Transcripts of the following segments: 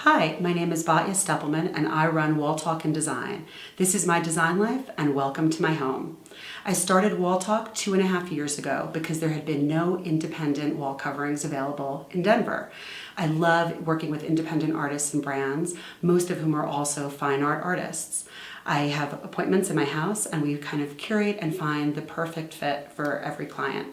Hi, my name is Batya Stepelman and I run Walltawk and Design. This is my design life and welcome to my home. I started Walltawk 2.5 years ago because there had been no independent wall coverings available in Denver. I love working with independent artists and brands, most of whom are also fine art artists. I have appointments in my house and we kind of curate and find the perfect fit for every client.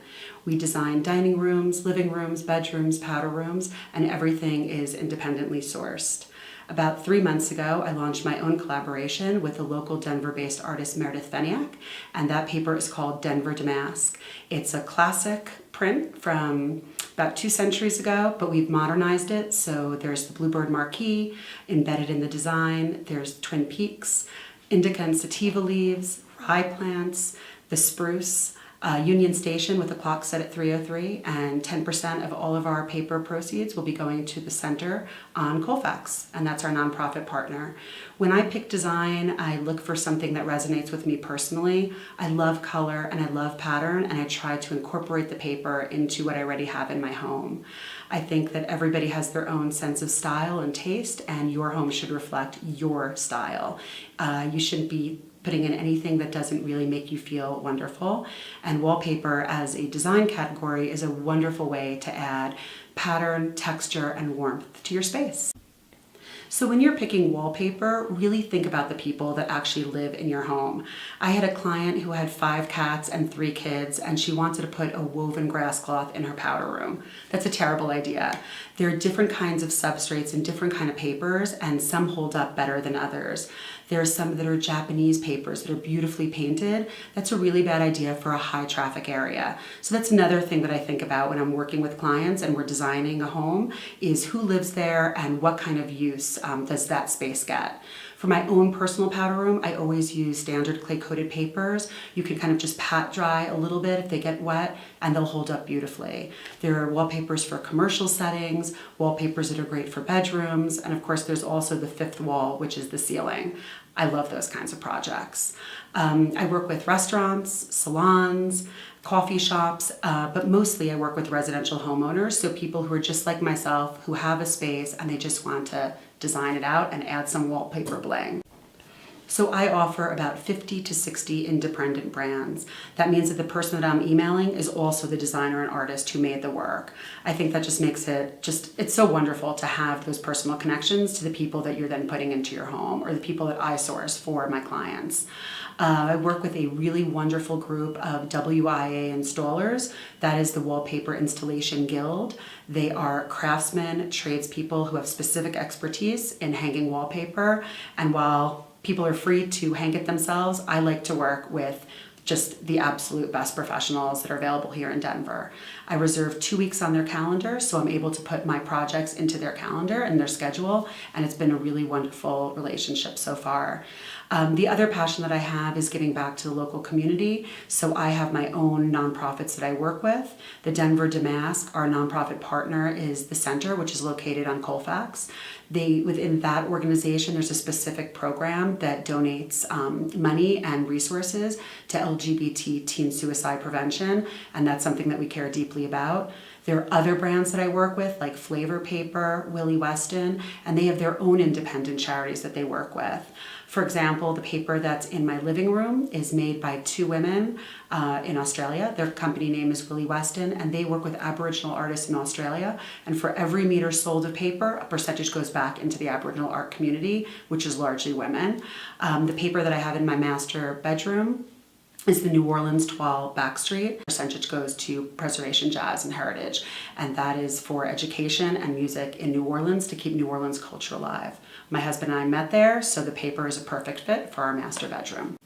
We design dining rooms, living rooms, bedrooms, powder rooms, and everything is independently sourced. About 3 months ago, I launched my own collaboration with a local Denver-based artist, Meredith Feniak, and that paper is called Denver Damask. It's a classic print from about 2 centuries ago, but we've modernized it. So there's the Bluebird marquee embedded in the design. There's Twin Peaks, indica and sativa leaves, rye plants, the spruce, Union Station with a clock set at 3:03, and 10% of all of our paper proceeds will be going to the center on Colfax, and that's our nonprofit partner. When I pick design, I look for something that resonates with me personally. I love color and I love pattern, and I try to incorporate the paper into what I already have in my home. I think that everybody has their own sense of style and taste, and your home should reflect your style. You shouldn't be putting in anything that doesn't really make you feel wonderful. And wallpaper as a design category is a wonderful way to add pattern, texture, and warmth to your space. So when you're picking wallpaper, really think about the people that actually live in your home. I had a client who had 5 cats and 3 kids, and she wanted to put a woven grass cloth in her powder room. That's a terrible idea. There are different kinds of substrates and different kind of papers, and some hold up better than others. There are some that are Japanese papers that are beautifully painted. That's a really bad idea for a high traffic area. So that's another thing that I think about when I'm working with clients and we're designing a home, is who lives there and what kind of use does that space get. For my own personal powder room, I always use standard clay-coated papers. You can kind of just pat dry a little bit if they get wet, and they'll hold up beautifully. There are wallpapers for commercial settings, wallpapers that are great for bedrooms, and of course there's also the 5th wall, which is the ceiling. I love those kinds of projects. I work with restaurants, salons, coffee shops, but mostly I work with residential homeowners, so people who are just like myself, who have a space and they just want to design it out and add some wallpaper bling. So I offer about 50 to 60 independent brands. That means that the person that I'm emailing is also the designer and artist who made the work. I think that just makes it it's so wonderful to have those personal connections to the people that you're then putting into your home, or the people that I source for my clients. I work with a really wonderful group of WIA installers. That is the Wallpaper Installation Guild. They are craftsmen, tradespeople who have specific expertise in hanging wallpaper, and while people are free to hang it themselves, I like to work with just the absolute best professionals that are available here in Denver. I reserve 2 weeks on their calendar, so I'm able to put my projects into their calendar and their schedule, and it's been a really wonderful relationship so far. The other passion that I have is giving back to the local community, so I have my own nonprofits that I work with. The Denver Damask, our nonprofit partner, is the center, which is located on Colfax. Within that organization, there's a specific program that donates money and resources to LGBT teen suicide prevention, and that's something that we care deeply about. There are other brands that I work with, like Flavor Paper, Willie Weston, and they have their own independent charities that they work with. For example, the paper that's in my living room is made by 2 women in Australia. Their company name is Willie Weston, and they work with Aboriginal artists in Australia. And for every meter sold of paper, a percentage goes back into the Aboriginal art community, which is largely women. The paper that I have in my master bedroom is the New Orleans Toile Backstreet. Percentage goes to preservation, jazz, and heritage, and that is for education and music in New Orleans to keep New Orleans culture alive. My husband and I met there, so the paper is a perfect fit for our master bedroom.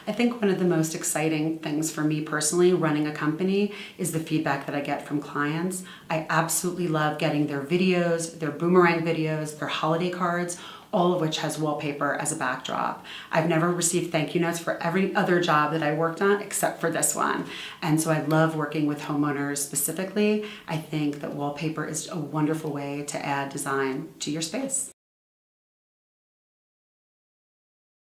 I think one of the most exciting things for me personally running a company is the feedback that I get from clients. I absolutely love getting their videos, their boomerang videos, their holiday cards, all of which has wallpaper as a backdrop. I've never received thank you notes for every other job that I worked on except for this one. And so I love working with homeowners specifically. I think that wallpaper is a wonderful way to add design to your space.